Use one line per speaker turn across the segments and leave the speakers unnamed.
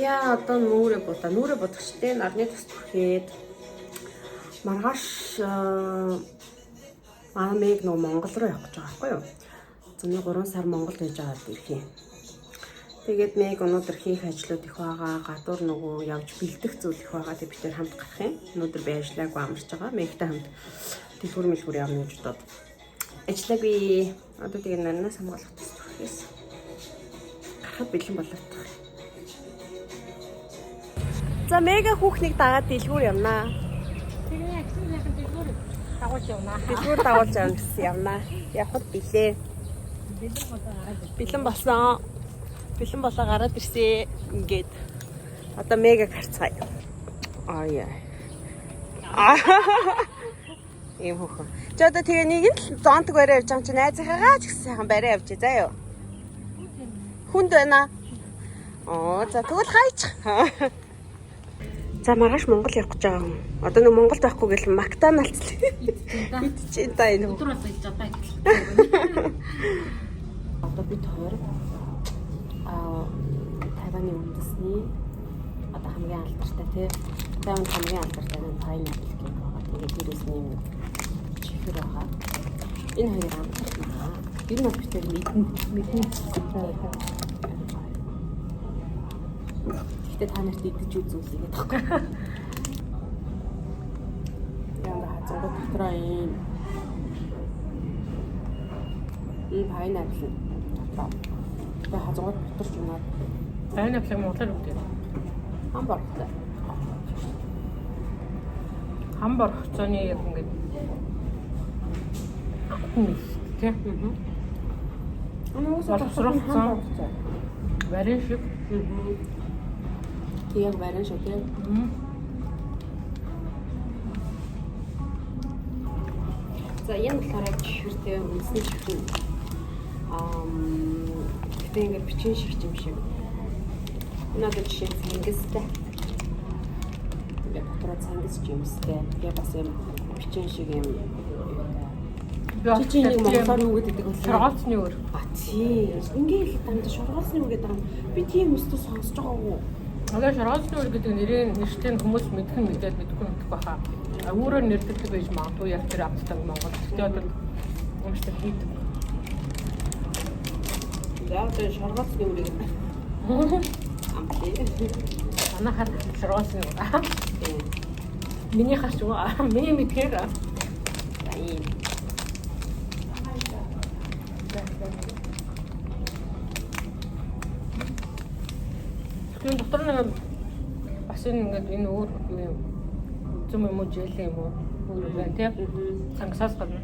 Я одоо нүрэ бодохчтэй нарны тус түрхээд маргааш Мэг нөө Монгол руу явах гэж байгаа байхгүй юу? Зуны 3 сар Монголд байж аваад ирэх юм. Тэгээд Мэг өнөөдөр хийх ажлууд их байгаа, гадуур нөгөө явж бэлдэх зүйл их байгаа. Тэгээд бид нэр хамт гарах юм. Өнөөдөр би ажиллаагүй амарч байгаа. Мэгтэй хамт дэлгүүр мэлгүүр явна гэж бодоод. Ажлаа би одоо тэгээд нарнаас хамгаалах тус түрхээс гарахад бэлэн болоод байгаа. За Мега хүүхнийг дагаад дэлгүүр явнаа.
Тэгээ яхад дэлгүүр дагуулж явнаа.
Дэлгүүр дагуулж явнаа. Явхад билээ. Бэлэн болсон. Бэлэн болоо гараад ирсэн. Ингээд одоо Мега гарцгаая. Яа. Ийм хөөхөн. Чи одоо тэгээ нэг л зонтог барай явж байгаа чи найзынхаагаа ч гэсэн сайхан барай явж заа юу. Хүнд байна. За тэгвэл хайчих. За маргааш Монгол явах гэж байгаа юм. Одоо нэг Монголд байхгүй гэл Макдоналдс идчихээн та энэ.
Өдөр бас идэж одоо идэх.
Одоо би тойр Тайваны үндэсний одоо хамгийн алдартай тий. Тайван хамгийн алдартай нь пайнапл гэх байгаа. Тэгээд дээрээс нэм чихэр байгаа. Энэ хоёр амтнаа. Энэ нь битэр мэдэн та нарт идэж үзүүлээ гэдэг байхгүй. Яна хацаа дотроо энэ пайнапл дотроо. Тэгээ хазгууд бутарч унаад.
Пайнапл монголоор үгтэй.
Хамбартай.
Хамбар хоцооны яг ингээд тий. Уусаа варен шиг.
Яг варен шиг тий. За энэ болохоор чихэртэй үндэсний чихэр. Гэтэ ингээд бичин шиг юм шиг. Надад жишээ цангистай. Тэгээд дотроо цангис жимстэй. Тэгээд бас юм бичин шиг юм. Чи нэг монголоор юу гэдэг вэ?
Шоргоолцны өөр.
Тий. Ингээл дандаа шоргоолцны үг гэдэг юм. Би тийм өстө сонсож байгаагүй.
Одоо шоргоолцны өөр гэдэг нэрийн нэртэй хүмүүс мэдхэн мэдээд мэдхгүй байхаа. Өөрөөр нэрдэлдэг байж магадгүй яг тэр амттай Монгол. Тэгтээ одоо өмчтэй хийдэг.
За тэр шоргоолцны үрийг амтлаа.
Манайхаар шоргоолцны өөр. Миний хаш уу? Миний мэдгээр.
За ийм.
Тэр дотор нэг бас ингээд энэ өөр юм зүм юм уу жил юм уу өөр байна тийм цангасаас гадна.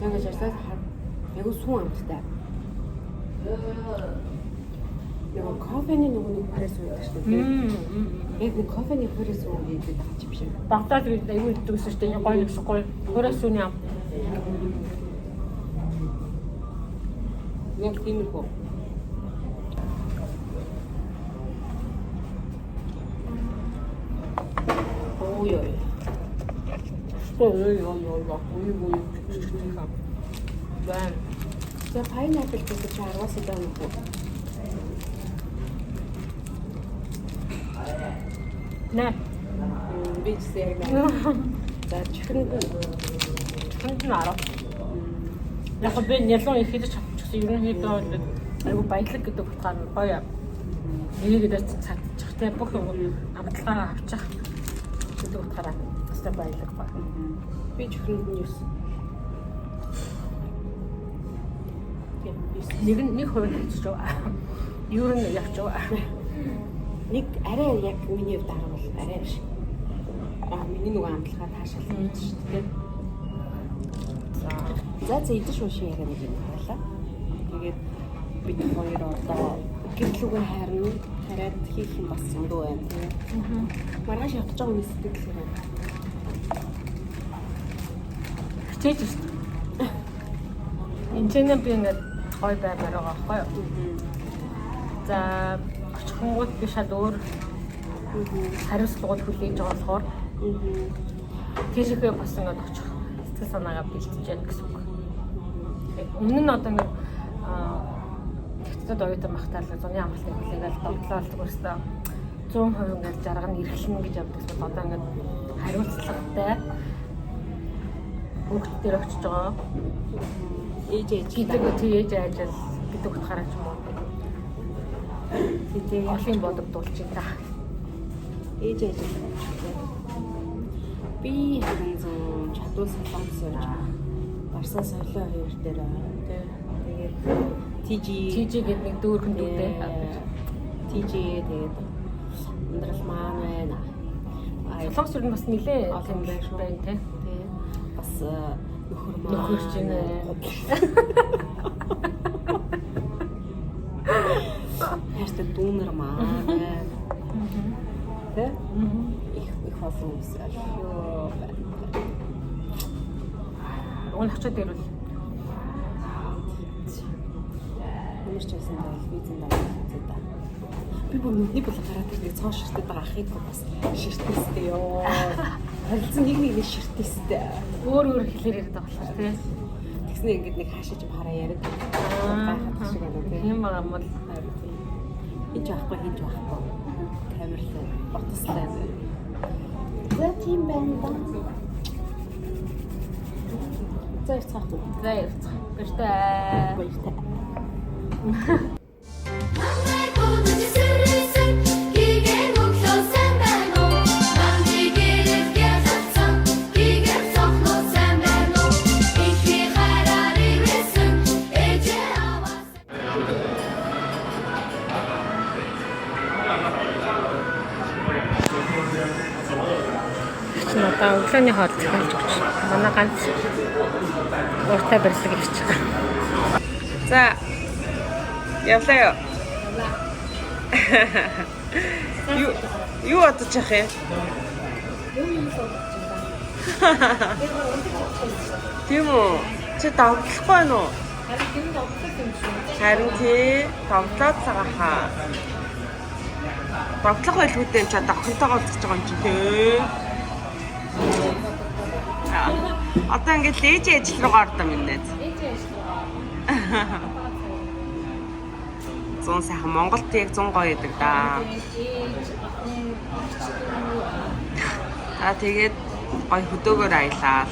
Янгаж ясаа яг сүүн амттай. Яг кофений нэг пресс уудаг шүү дээ. Яг нэг кофений пресс уудаг гэдэг байгаа юм шиг.
Багтаад гэдэг аюул идэгсэн шүү дээ. Гоё нэгсгүй. Пресс ууны ам.
Яг тиймэрхүү. Ой.
Бан.
За пайнапл гэдэг чинь 10-аас илүү юм уу?
Нэ.
Би зэрэг. За чихэнд
нь 10. Яг би нялон их хийж чадчихсан. Ерөнхийдөө айгу баялаг гэдэг утгаар нь гоё. Нэгэдээ цацчихтай бүх юм амтлагаа авчих гэдэг утгаараа өстой баялаг ба.
Би чихэнд нь юус.
Нэг хувь хийчих жоо. Юу нь явчих жоо.
Нэг арай яг миний хувьд арга бол арай биш. Миний нөгөө амтлагаа таашаал хийж шүү дээ. За идэж уушаа яриа нэг юм хаалаа. Тэгээд бид хоёр одоо гэрлүүгээ харна. Хараад хийх юм бас зөндөө байна тийм. Маргааш явах гэж байгаа юм сэтгэл байна.
Хичээж шүү дээ. Энд би ингээд гой баймаар байгаа байхгүй юу? За очихгонгууд би шал өөр хариуцлагууд хүлээж байгаа болохоор тийшээ бас ингээд очих сэтгэл санаагаа бэлтэж яах гэсэн үг. Өмнө нь одоо ингээд Тэгтээ оюутан махтаалга зуны амралтыг хүлээгээл догтлоо өөртөө 100% ингээд жаргал нь эрхлэнэ гэж явдаг бол одоо ингээд хариуцлагатай бүгд дээр очиж байгаа.
Ээж
гэдэг ээж ажил гэдэг утгаараа ч юм уу. Тэгээ яхийн бодогдуулж байна.
Ээж ажил. Би харин зүүн чадвал солонгос явж Барсаа соёлын хоёр дээр тэгээд TG
гэдэг нэг дүүрхэн дүүтэй.
TG тэгээд өндрөл маань байна.
Солонгос юу бас нилээ
олон
байна те.
Бас нөхөр
нөхөрч байна.
Хайртай дүүнер маань байна. Тэ? Их болсон үс. Ёо.
Уул очоод ирвэл
Нэмэрч байсан байл визэн даа. Би бүр нүдний бол гараад ирдэг цоо ширтэд байгаа ахыг бас ширтээстэй ёо. Харилцан нэг ширтээстэй.
өөр хэлээр яриад байгаа болохоор тий.
Тэгснэ ингээд нэг хаашаа ч хараа яриад. Гайхах шиг байна тий.
Тийм байгаа юм бол
хинж авахгүй. Камерлаа. Батслаа. За тийм байна да. За яцгаах уу?
за явцгаа. Гэртээ.
Баяртай.
Одоо өглөөний хоол захиалж өгч. Манай ганц ууртай барилга ирж байгаа.
За. Явлаа. Юу бодож явах юм? Тийм үү? Чи давтлахгүй байна уу? Харин тий, давтлаад байгаа хаа. Давтлах байлгүйтэй ч одоо охинтойгоо үзэж байгаа юм чи тий. Одоо ингээд ээж ажил руугаа ордоо минь. Зүүн сайхан Монголд яг 100 гоё идэг да. Тэгээд гоё хөдөөгөр аялаа.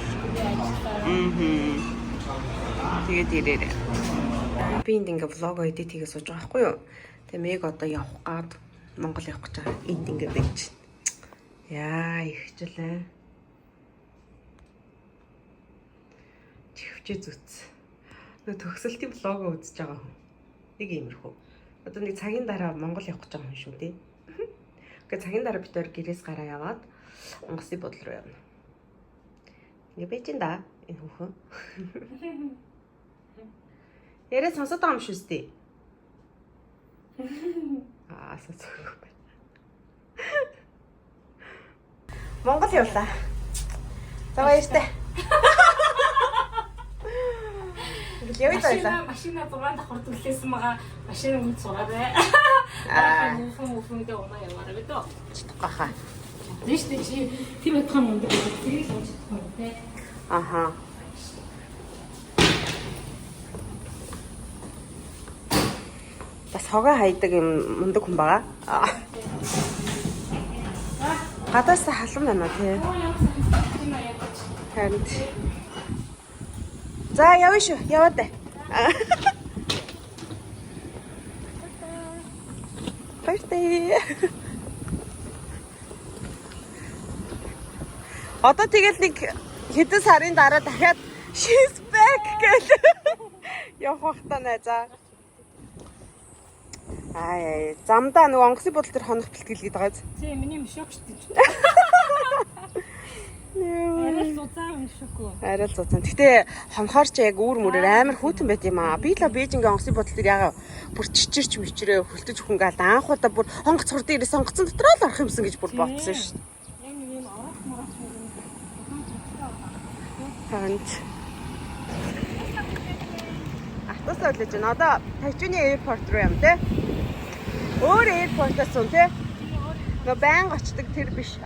Тэгээд ирээрээ. Би энд ингээ влог edit хийгээ сууж байгаа байхгүй юу? Тэгээ мэг одоо явах гад Монгол явах гэж байгаа. Энд ингээ байж байна. Яа, ихчлээ. Чихвчээ зүтс. Нөө төгсөлтийн влогоо үзэж байгаа хүн. Нэг иймэрхүү. Одоо нэг цагийн дараа Монгол явах гэж байгаа юм шүү дээ. Гэхдээ цагийн дараа бид төр гэрээс гараа яваад онгоцны бодол руу явна. Ингээ байж ин да энэ хүүхэн. Ярээ сонсоод байгаа юм шүү дээ. Сонсоогүй байна. Монгол явлаа. За баяртай.
Машина 6 давхар түлхээсэн байгаа. Машина үнд сураарай. Мөфөндөө унаа яваарай гэдэг.
Гахаа.
Зэш чи тэр байтхан мундаг тэрийг л уншдаг юм те.
Аха. Бас хогоо хайдаг юм мундаг хүн байгаа. Гадаас халуун байна тий. Харин. За явъя шүү. Яваад бай. Баяртай. Одоо тэгэл нэг хэдэн сарын дараа дахиад she's back гэж явах та найзаа. Ай, замдаа нөгөө онгоцны бодол төр хонох бэлтгэл гээд байгаа.
Тий, миний мшок шүү дээ. Арай зузаан мшок уу?
Арай зузаан. Гэтэ хонхоор ч яг үүр мөрөөр амар хүүтэн байт юм аа. Би л Бээжингийн онгоцны бодол төр ягаа бүр чичирч мичрээ хөлтөж хүнгээл анхудаа бүр онгоц хурд ирээс онгоцон дотроо л орох юмсан гэж бүр бодсон шүү. Хант. Автосаа үлээж байна. Одоо Тайчуны аэропорт руу юм те. Өөр аэропортоос уу те. Нөө байнга очдаг тэр биш.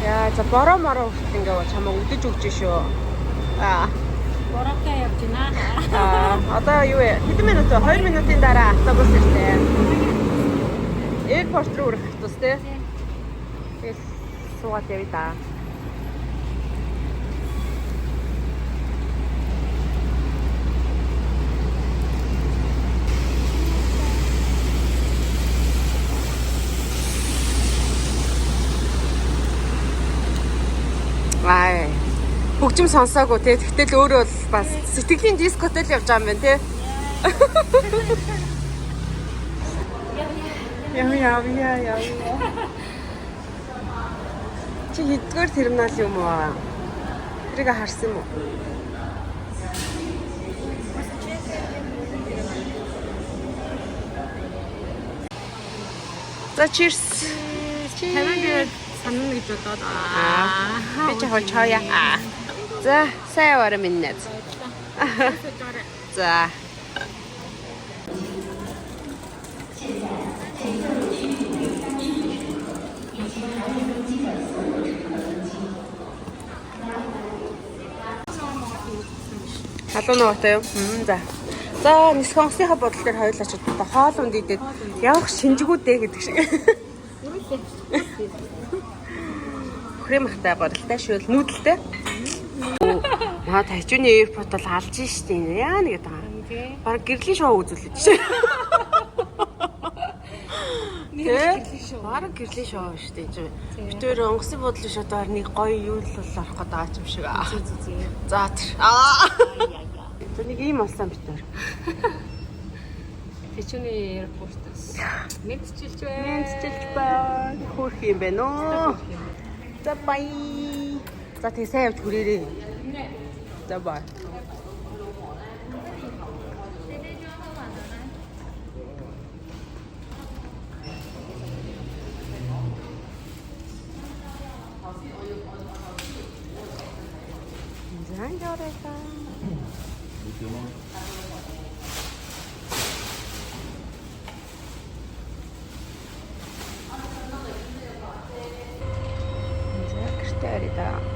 Яа, за бороо мороо хүртэл ингээ чамаа өдөж өгч шүү.
Бороотой явж байна.
Одоо юу вэ? Хэдэн минут вэ? 2 минутын дараа автобус ирлээ. Airport руу өрөх автобус тий. Тэгэл суугаад явъя да. Ай. Хөгжим сонсоогүй тий. Тэгтэл өөрөө бол бас сэтгэлийн дискотел явж байгаа юм байна тий. Яв. Чи хэдгээр терминал юм уу? Тэрийг харсан юм уу? За cheers.
Танайд санана гэж бодоод
Би ч хол чая. За, сайн яваарай минь. За. Халуун нуутай юу? За. За, Нисхонсныхаа бодол дээр хоёулаа ч одоо хоол унд идээд явах шинжгүүдээ гэдэг шиг. Хремхтай бодолтой шүүл нүүдэлтэй. Наа тажууны эйрпорт бол алж штэ яа нэг гэдэг юм. Бараг гэрлийн шоу үзүүлээд чи. Бараг гэрлийн шоу штэ. Битээр онгоцны бодол биш одоо нэг гоё юу л орох гэдэг байгаа юм шиг. За тэр. За нэг ийм болсон битээр.
Тэчүүний аэропортоос мэдчилж байна.
Мэдчилж байна. Хөөх юм байна уу? За бай. За тэг сайн явж хүрээрээ. За бай. Занжорека. За гэртээ арай да.